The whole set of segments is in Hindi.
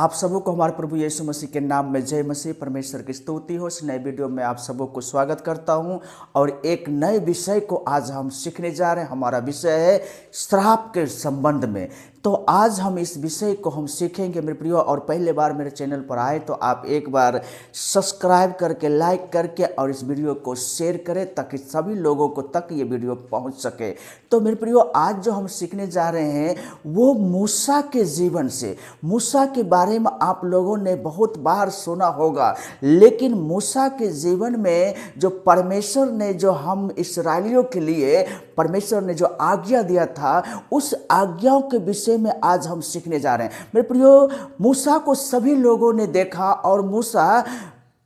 आप सबों को हमारे प्रभु यीशु मसीह के नाम में जय मसीह। परमेश्वर की स्तुति हो। इस नए वीडियो में आप सबों को स्वागत करता हूं और एक नए विषय को आज हम सीखने जा रहे हैं। हमारा विषय है श्राप के संबंध में। तो आज हम इस विषय को हम सीखेंगे मेरे प्रियो। और पहले बार मेरे चैनल पर आए तो आप एक बार सब्सक्राइब करके, लाइक करके और इस वीडियो को शेयर करें ताकि सभी लोगों को तक ये वीडियो पहुंच सके। तो मेरे प्रियो, आज जो हम सीखने जा रहे हैं वो मूसा के जीवन से। मूसा के बारे में आप लोगों ने बहुत बार सुना होगा, लेकिन मूसा के जीवन में जो परमेश्वर ने, जो हम इस्राएलियों के लिए परमेश्वर ने जो आज्ञा दिया था, उस आज्ञाओं के विषय में आज हम सीखने जा रहे हैं मेरे प्रियो। मूसा को सभी लोगों ने देखा और मूसा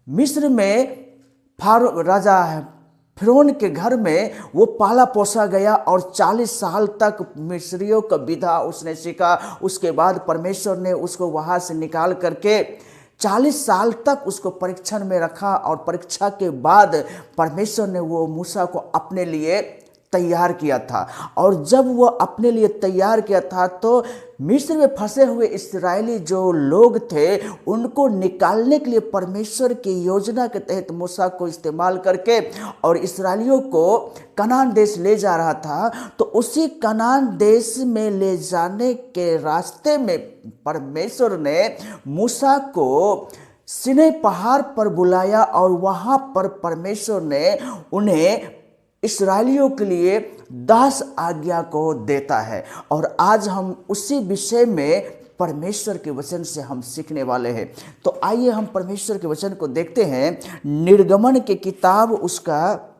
मिस्र में फारो राजा फिरौन के घर में वो पाला पोसा गया और 40 साल तक मिस्रियों का विधा उसने सीखा। उसके बाद परमेश्वर ने उसको वहाँ से निकाल करके 40 साल तक उसको परीक्षण में रखा और परीक्षा के बाद परमेश्वर ने वो मूसा को अपने लिए तैयार किया था। और जब वो अपने लिए तैयार किया था तो मिस्र में फंसे हुए इस्राएली जो लोग थे उनको निकालने के लिए परमेश्वर की योजना के तहत मूसा को इस्तेमाल करके और इस्राएलियों को कनान देश ले जा रहा था। तो उसी कनान देश में ले जाने के रास्ते में परमेश्वर ने मूसा को सीनै पहाड़ पर बुलाया और वहाँ पर परमेश्वर ने उन्हें इस्राएलियों के लिए 10 आज्ञा को देता है। और आज हम उसी विषय में परमेश्वर के वचन से हम सीखने वाले हैं। तो आइए हम परमेश्वर के वचन को देखते हैं। निर्गमन की किताब उसका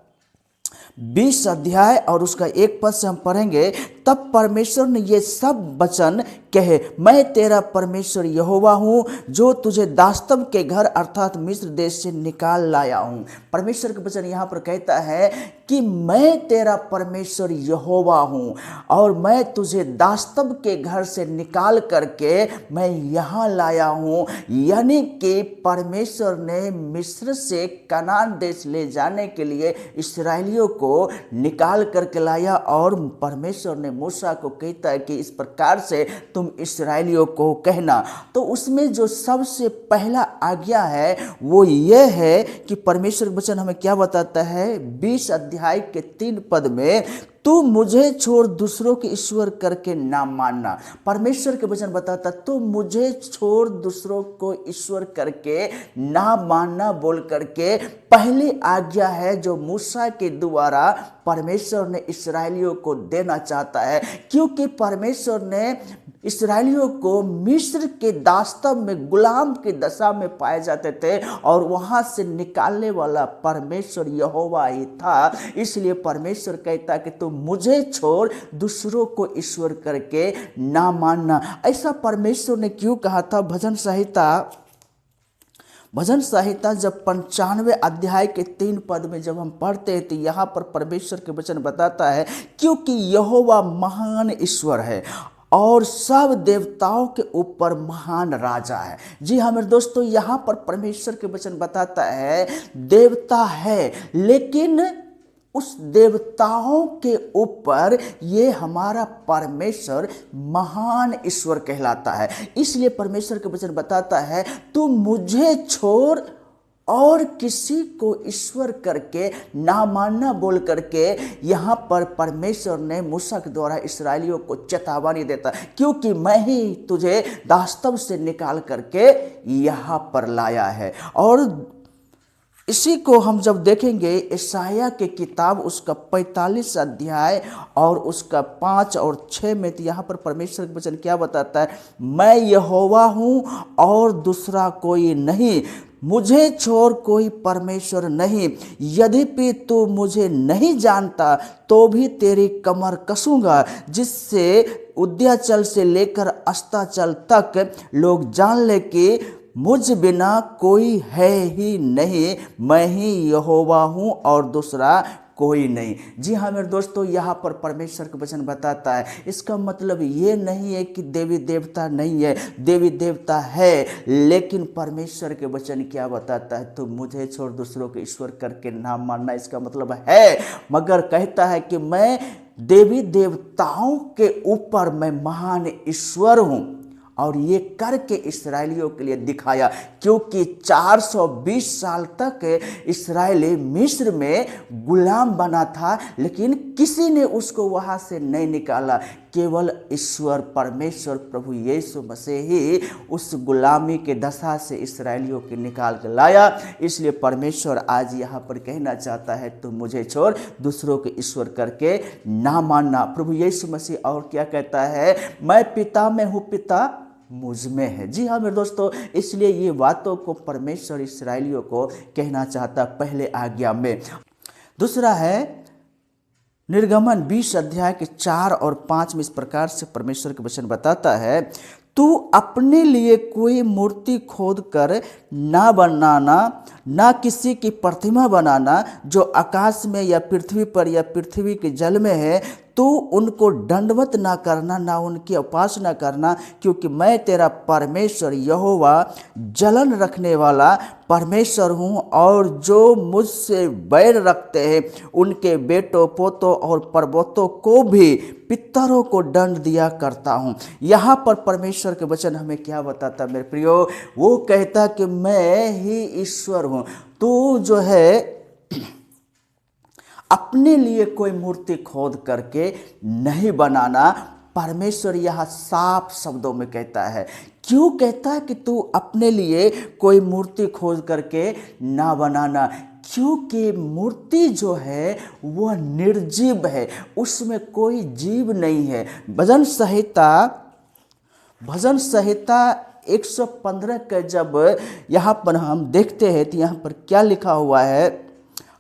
20 अध्याय और उसका 1 पद से हम पढ़ेंगे। तब परमेश्वर ने ये सब वचन कहे, मैं तेरा परमेश्वर यहोवा हूँ जो तुझे दास्तव के घर अर्थात मिस्र देश से निकाल लाया हूँ। परमेश्वर का वचन यहाँ पर कहता है कि मैं तेरा परमेश्वर यहोवा हूँ और मैं तुझे दास्तव के घर से निकाल करके मैं यहाँ लाया हूँ। यानी कि परमेश्वर ने मिस्र से कनान देश ले जाने के लिए इस्राएलियों को निकाल करके लाया। और परमेश्वर ने मूसा को कहता है कि इस प्रकार से तुम इस्राएलियों को कहना। तो उसमें जो सबसे पहला आज्ञा है वो ये है कि परमेश्वर वचन हमें क्या बताता है 20 अध्याय के 3 पद में, तू मुझे छोड़ दूसरों के ईश्वर करके ना मानना। परमेश्वर के वचन बताता तू मुझे छोड़ दूसरों को ईश्वर करके ना मानना बोल करके पहली आज्ञा है जो मूसा के द्वारा परमेश्वर ने इस्राएलियों को देना चाहता है। क्योंकि परमेश्वर ने इस्राएलियों को मिस्र के दास्तव में गुलाम की दशा में पाए जाते थे और वहां से निकालने वाला परमेश्वर यहोवा ही था। इसलिए परमेश्वर कहता कि तुम मुझे छोड़ दूसरों को ईश्वर करके ना मानना। ऐसा परमेश्वर ने क्यों कहा था? भजन संहिता जब 95 अध्याय के 3 पद में जब हम पढ़ते हैं तो यहाँ पर परमेश्वर के वचन बताता है, क्योंकि यहोवा महान ईश्वर है और सब देवताओं के ऊपर महान राजा है। जी हाँ मेरे दोस्तों, यहाँ पर परमेश्वर के वचन बताता है देवता है, लेकिन उस देवताओं के ऊपर ये हमारा परमेश्वर महान ईश्वर कहलाता है। इसलिए परमेश्वर के वचन बताता है तू मुझे छोड़ और किसी को ईश्वर करके ना मानना बोल करके यहाँ पर परमेश्वर ने मूसा के द्वारा इस्राएलियों को चेतावनी देता, क्योंकि मैं ही तुझे दास्तव से निकाल करके यहाँ पर लाया है। और इसी को हम जब देखेंगे यशायाह की किताब उसका 45 अध्याय और उसका 5 और 6 में, तो यहाँ पर परमेश्वर के वचन क्या बताता है, मैं यहोवा हूँ और दूसरा कोई नहीं, मुझे छोड़ कोई परमेश्वर नहीं। यद्यपि तू मुझे नहीं जानता तो भी तेरी कमर कसूंगा, जिससे उद्याचल से लेकर अस्ताचल तक लोग जान ले कि मुझ बिना कोई है ही नहीं, मैं ही यहोवा हूँ और दूसरा कोई नहीं। जी हाँ मेरे दोस्तों, यहाँ पर परमेश्वर का वचन बताता है, इसका मतलब ये नहीं है कि देवी देवता नहीं है, देवी देवता है, लेकिन परमेश्वर के वचन क्या बताता है, तो मुझे छोड़ दूसरों को ईश्वर करके ना मानना। इसका मतलब है, मगर कहता है कि मैं देवी देवताओं के ऊपर मैं महान ईश्वर हूँ और ये करके इसराइलियों के लिए दिखाया, क्योंकि 420 साल तक इसराइली मिस्र में गुलाम बना था, लेकिन किसी ने उसको वहाँ से नहीं निकाला। केवल ईश्वर परमेश्वर प्रभु यीशु मसीह ही उस गुलामी के दशा से इसराइलियों को निकाल कर लाया। इसलिए परमेश्वर आज यहाँ पर कहना चाहता है, तुम मुझे छोड़ दूसरों के ईश्वर करके ना मानना। प्रभु यीशु मसीह और क्या कहता है, मैं पिता में हूँ, पिता मुझ में है। जी हाँ मेरे दोस्तों, इसलिए ये बातों को परमेश्वर इसराइलियों को कहना चाहता पहले आज्ञा में। दूसरा है निर्गमन 20 अध्याय के 4 और 5 में इस प्रकार से परमेश्वर के वचन बताता है, तू अपने लिए कोई मूर्ति खोद कर ना बनाना, ना किसी की प्रतिमा बनाना जो आकाश में या पृथ्वी पर या पृथ्वी के जल में है। तू उनको दंडवत ना करना, ना उनकी उपासना करना, क्योंकि मैं तेरा परमेश्वर यहोवा जलन रखने वाला परमेश्वर हूँ। और जो मुझसे बैर रखते हैं उनके बेटों पोतों और परबोतों को भी पितरों को दंड दिया करता हूँ। यहाँ पर परमेश्वर के वचन हमें क्या बताता मेरे प्रियो, वो कहता कि मैं ही ईश्वर हूँ। तू जो है अपने लिए कोई मूर्ति खोद करके नहीं बनाना। परमेश्वर यह साफ शब्दों में कहता है। क्यों कहता है कि तू अपने लिए कोई मूर्ति खोद करके ना बनाना? क्योंकि मूर्ति जो है वह निर्जीव है, उसमें कोई जीव नहीं है। भजन संहिता 115 का जब यहाँ पर हम देखते हैं तो यहाँ पर क्या लिखा हुआ है,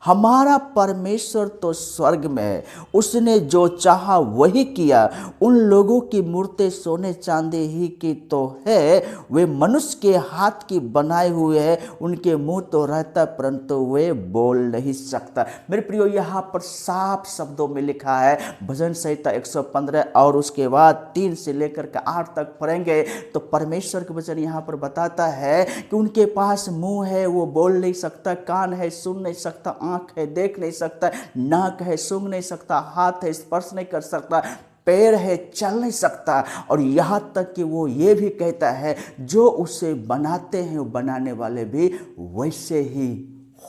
हमारा परमेश्वर तो स्वर्ग में है, उसने जो चाहा वही किया। उन लोगों की मूर्तें सोने चांदी ही की तो है, वे मनुष्य के हाथ की बनाए हुए हैं। उनके मुंह तो रहता परंतु वे बोल नहीं सकता। मेरे प्रियो, यहाँ पर साफ शब्दों में लिखा है, भजन संहिता 115 और उसके बाद 3 से लेकर के 8 तक पढ़ेंगे तो परमेश्वर के वचन यहाँ पर बताता है कि उनके पास मुंह है, वो बोल नहीं सकता, कान है, सुन नहीं सकता, आँख है, देख नहीं सकता, नाक है, सूंघ नहीं सकता, हाथ है, स्पर्श नहीं कर सकता, पैर है, चल नहीं सकता। और यहाँ तक कि वो ये भी कहता है, जो उसे बनाते हैं वो बनाने वाले भी वैसे ही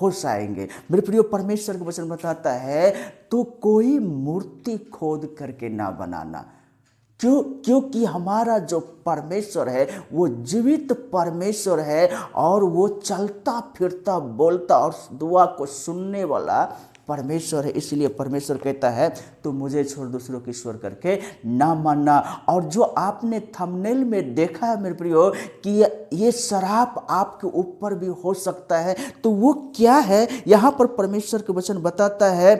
हो जाएंगे। मेरे प्रियो, परमेश्वर का वचन बताता है तो कोई मूर्ति खोद करके ना बनाना। क्योंकि हमारा जो परमेश्वर है वो जीवित परमेश्वर है और वो चलता फिरता बोलता और दुआ को सुनने वाला परमेश्वर है। इसलिए परमेश्वर कहता है तो मुझे छोड़ दूसरों की ईश्वर करके ना मानना। और जो आपने थंबनेल में देखा है मेरे प्रियो कि ये श्राप आपके ऊपर भी हो सकता है, तो वो क्या है? यहाँ पर परमेश्वर के वचन बताता है,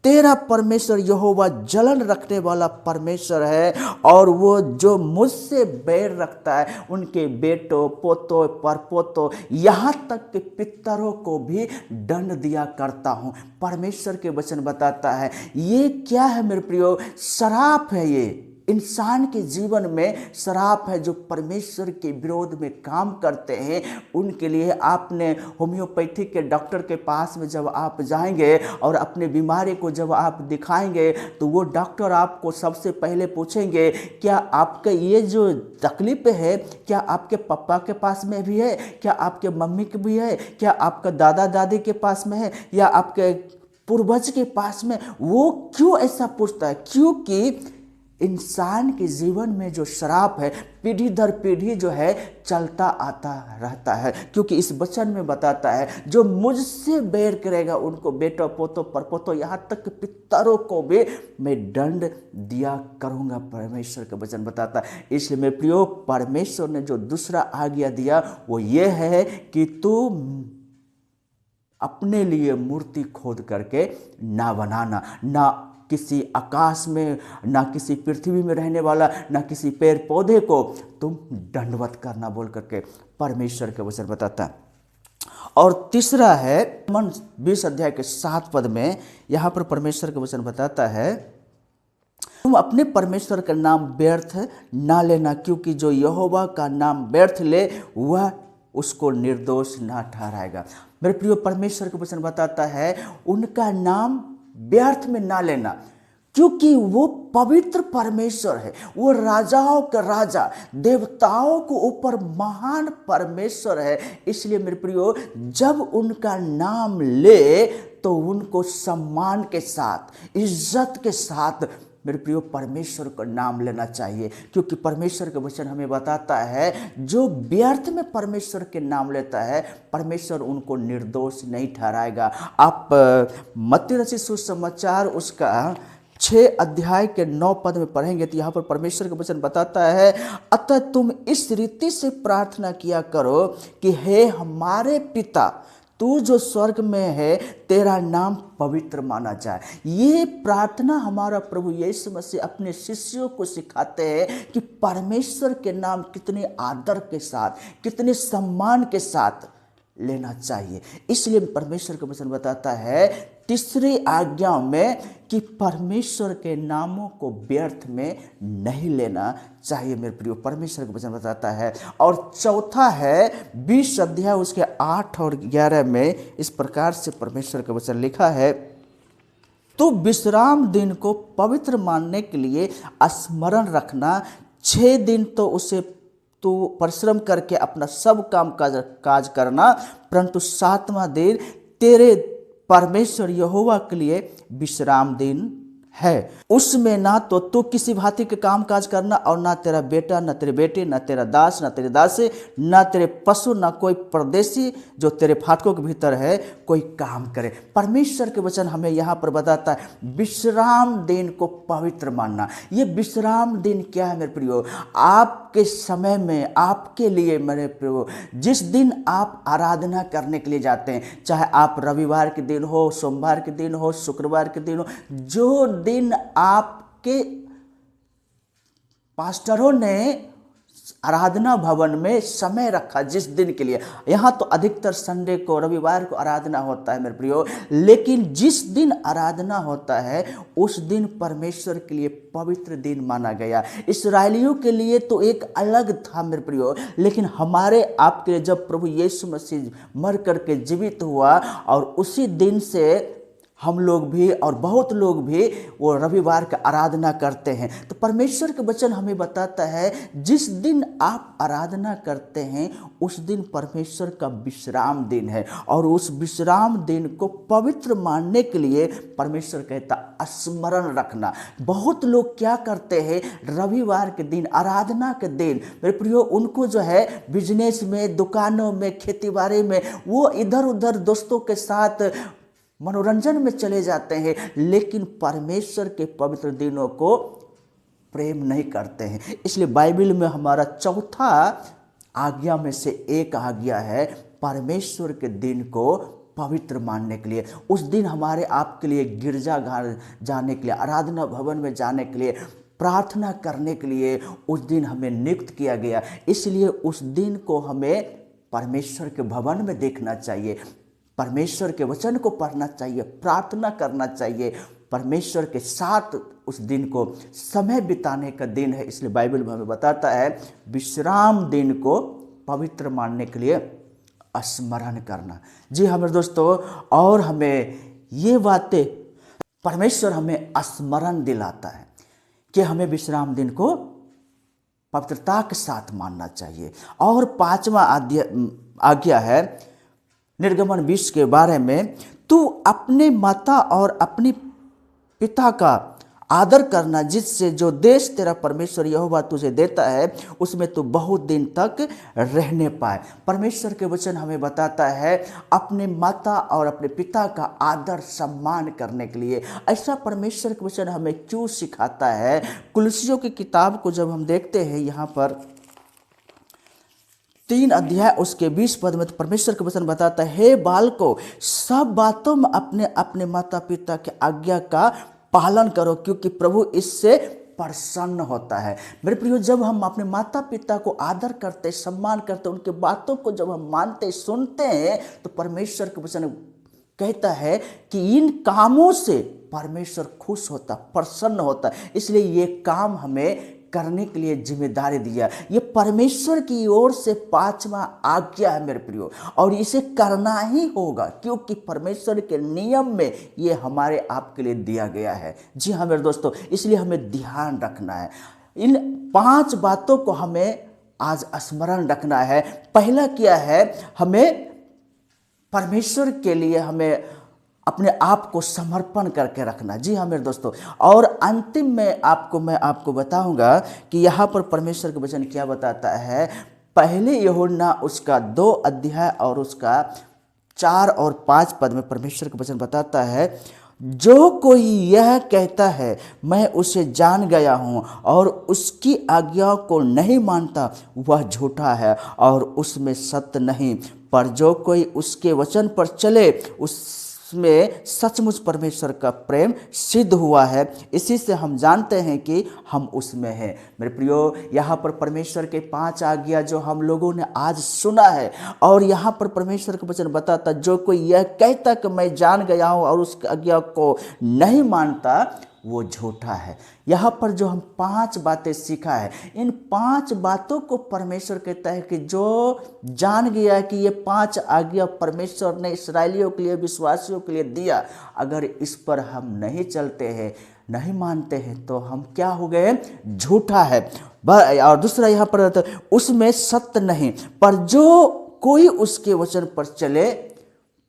तेरा परमेश्वर यहोवा जलन रखने वाला परमेश्वर है, और वो जो मुझसे बैर रखता है उनके बेटों पोतों परपोतों यहाँ तक कि पितरों को भी दंड दिया करता हूँ। परमेश्वर के वचन बताता है। ये क्या है मेरे प्रियो? श्राप है। ये इंसान के जीवन में श्राप है। जो परमेश्वर के विरोध में काम करते हैं उनके लिए आपने होम्योपैथी के डॉक्टर के पास में जब आप जाएंगे और अपने बीमारी को जब आप दिखाएंगे तो वो डॉक्टर आपको सबसे पहले पूछेंगे, क्या आपका ये जो तकलीफ है क्या आपके पापा के पास में भी है, क्या आपके मम्मी के भी है, क्या आपका दादा दादी के पास में है, या आपके पूर्वज के पास में? वो क्यों ऐसा पूछता है? क्योंकि इंसान के जीवन में जो श्राप है पीढ़ी दर पीढ़ी जो है चलता आता रहता है। क्योंकि इस वचन में बताता है, जो मुझसे बैर करेगा उनको बेटो पोतो परपोतो यहाँ तक पितरों को भी मैं दंड दिया करूँगा। परमेश्वर का वचन बताता है। इसलिए मेरे प्रियो, परमेश्वर ने जो दूसरा आज्ञा दिया वो ये है कि तू अपने लिए मूर्ति खोद करके ना बनाना, ना किसी आकाश में, ना किसी पृथ्वी में रहने वाला, ना किसी पेड़ पौधे को तुम दंडवत करना बोल करके परमेश्वर के वचन बताता है। और तीसरा है मन 20 अध्याय के 7 पद में यहाँ पर परमेश्वर के वचन बताता है, तुम अपने परमेश्वर का नाम व्यर्थ ना लेना, क्योंकि जो यहोवा का नाम व्यर्थ ले वह उसको निर्दोष ना ठहराएगा। मेरे प्रिय, परमेश्वर के वचन बताता है उनका नाम व्यर्थ में ना लेना। क्योंकि वो पवित्र परमेश्वर है, वो राजाओं का राजा, देवताओं को ऊपर महान परमेश्वर है। इसलिए मेरे प्रियो, जब उनका नाम ले तो उनको सम्मान के साथ, इज्जत के साथ मेरे प्रियो परमेश्वर का नाम लेना चाहिए। क्योंकि परमेश्वर का वचन हमें बताता है, जो व्यर्थ में परमेश्वर के नाम लेता है, परमेश्वर उनको निर्दोष नहीं ठहराएगा। आप मत्ती रचित सुसमाचार उसका 6 अध्याय के 9 पद में पढ़ेंगे तो यहाँ पर परमेश्वर का वचन बताता है, अतः तुम इस रीति से प्रार्थना किया करो कि हे हमारे पिता, तू जो स्वर्ग में है, तेरा नाम पवित्र माना जाए। ये प्रार्थना हमारा प्रभु यीशु मसीह अपने शिष्यों को सिखाते हैं कि परमेश्वर के नाम कितने आदर के साथ, कितने सम्मान के साथ लेना चाहिए। इसलिए परमेश्वर का वचन बताता है तीसरी आज्ञा में कि परमेश्वर के नामों को व्यर्थ में नहीं लेना चाहिए। मेरे प्रियो, परमेश्वर का वचन बताता है। और चौथा है 20 अध्याय उसके 8 और 11 में इस प्रकार से परमेश्वर का वचन लिखा है, तो विश्राम दिन को पवित्र मानने के लिए स्मरण रखना, 6 दिन तो उसे तो परिश्रम करके अपना सब काम काज करना, परंतु 7वां दिन तेरे परमेश्वर यहोवा के लिए विश्राम दिन है। उसमें ना तो तू किसी भांति के काम काज करना, और ना तेरा बेटा, ना तेरे बेटे, ना तेरा दास, ना तेरे दासी, ना तेरे पशु, ना कोई परदेशी जो तेरे फाटकों के भीतर है कोई काम करे। परमेश्वर के वचन हमें यहाँ पर बताता है विश्राम दिन को पवित्र मानना। ये विश्राम दिन क्या है मेरे प्रियो? आपके समय में, आपके लिए मेरे प्रियो, जिस दिन आप आराधना करने के लिए जाते हैं, चाहे आप रविवार के दिन हो, सोमवार के दिन हो, शुक्रवार के दिन हो, जो दिन आपके पास्टरों ने आराधना भवन में समय रखा, जिस दिन के लिए, यहाँ तो अधिकतर संडे को, रविवार को आराधना होता है मेरे प्रियो, लेकिन जिस दिन आराधना होता है उस दिन परमेश्वर के लिए पवित्र दिन माना गया। इस्राएलियों के लिए तो एक अलग था मेरे प्रियो, लेकिन हमारे आपके लिए जब प्रभु यीशु मसीह मर करके जीवित हुआ, और उसी दिन से हम लोग भी और बहुत लोग भी वो रविवार का आराधना करते हैं। तो परमेश्वर का वचन हमें बताता है जिस दिन आप आराधना करते हैं उस दिन परमेश्वर का विश्राम दिन है, और उस विश्राम दिन को पवित्र मानने के लिए परमेश्वर कहता स्मरण रखना। बहुत लोग क्या करते हैं, रविवार के दिन, आराधना के दिन मेरे प्रियो, उनको जो है बिजनेस में, दुकानों में, खेती बाड़ी में, वो इधर उधर दोस्तों के साथ मनोरंजन में चले जाते हैं, लेकिन परमेश्वर के पवित्र दिनों को प्रेम नहीं करते हैं। इसलिए बाइबल में हमारा चौथा आज्ञा में से एक आज्ञा है परमेश्वर के दिन को पवित्र मानने के लिए। उस दिन हमारे आपके लिए गिरजाघर जाने के लिए, आराधना भवन में जाने के लिए, प्रार्थना करने के लिए उस दिन हमें नियुक्त किया गया। इसलिए उस दिन को हमें परमेश्वर के भवन में देखना चाहिए, परमेश्वर के वचन को पढ़ना चाहिए, प्रार्थना करना चाहिए, परमेश्वर के साथ उस दिन को समय बिताने का दिन है। इसलिए बाइबल में हमें बताता है विश्राम दिन को पवित्र मानने के लिए स्मरण करना। जी हाँ मेरे दोस्तों, और हमें ये बातें परमेश्वर हमें स्मरण दिलाता है कि हमें विश्राम दिन को पवित्रता के साथ मानना चाहिए। और 5वां आज्ञा है निर्गमन 20 के बारे में, तू अपने माता और अपने पिता का आदर करना, जिससे जो देश तेरा परमेश्वर यहोवा तुझे देता है उसमें तू बहुत दिन तक रहने पाए। परमेश्वर के वचन हमें बताता है अपने माता और अपने पिता का आदर सम्मान करने के लिए। ऐसा परमेश्वर के वचन हमें क्यों सिखाता है? कुलसियों की किताब को जब हम देखते हैं, यहाँ पर 3 अध्याय उसके 20 पद में तो परमेश्वर का वचन बताता है, हे बालकों, सब बातों में अपने अपने माता पिता के आज्ञा का पालन करो, क्योंकि प्रभु इससे प्रसन्न होता है। मेरे प्रियो, जब हम अपने माता पिता को आदर करते, सम्मान करते, उनके बातों को जब हम मानते, सुनते हैं, तो परमेश्वर का वचन कहता है कि इन कामों से परमेश्वर खुश होता, प्रसन्न होता। इसलिए ये काम हमें करने के लिए जिम्मेदारी दिया। ये परमेश्वर की ओर से 5वां आज्ञा है मेरे प्रियो, और इसे करना ही होगा क्योंकि परमेश्वर के नियम में ये हमारे आपके लिए दिया गया है। जी हाँ मेरे दोस्तों, इसलिए हमें ध्यान रखना है। इन 5 बातों को हमें आज स्मरण रखना है। पहला क्या है, हमें परमेश्वर के लिए हमें अपने आप को समर्पण करके रखना। जी हाँ मेरे दोस्तों, और अंतिम में मैं आपको बताऊंगा कि यहाँ पर परमेश्वर का वचन क्या बताता है। पहले यूहन्ना उसका 2 अध्याय और उसका 4 और 5 पद में परमेश्वर का वचन बताता है, जो कोई यह कहता है मैं उसे जान गया हूँ और उसकी आज्ञाओं को नहीं मानता, वह झूठा है और उसमें सत्य नहीं। पर जो कोई उसके वचन पर चले उसमें सचमुच परमेश्वर का प्रेम सिद्ध हुआ है। इसी से हम जानते हैं कि हम उसमें हैं। मेरे प्रियो, यहाँ पर परमेश्वर के 5 आज्ञा जो हम लोगों ने आज सुना है, और यहाँ पर परमेश्वर का वचन बताता, जो कोई यह कहता कि मैं जान गया हूँ और उस आज्ञा को नहीं मानता, वो झूठा है। यहाँ पर जो हम 5 बातें सीखा है, इन 5 बातों को परमेश्वर कहता है कि जो जान गया है कि ये 5 आज्ञा परमेश्वर ने इस्राएलियों के लिए, विश्वासियों के लिए दिया, अगर इस पर हम नहीं चलते हैं, नहीं मानते हैं, तो हम क्या हो गए, झूठा है। और दूसरा यहाँ पर उसमें सत्य नहीं, पर जो कोई उसके वचन पर चले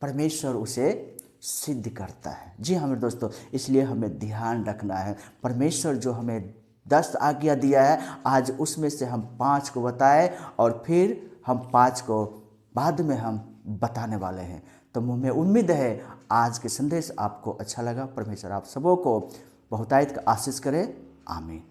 परमेश्वर उसे सिद्ध करता है। जी हाँ मेरे दोस्तों, इसलिए हमें ध्यान रखना है। परमेश्वर जो हमें 10 आज्ञा दिया है, आज उसमें से हम 5 को बताए और फिर हम 5 को बाद में हम बताने वाले हैं। तो मुझे उम्मीद है आज के संदेश आपको अच्छा लगा। परमेश्वर आप सबों को बहुतायत का आशीष करे। आमीन।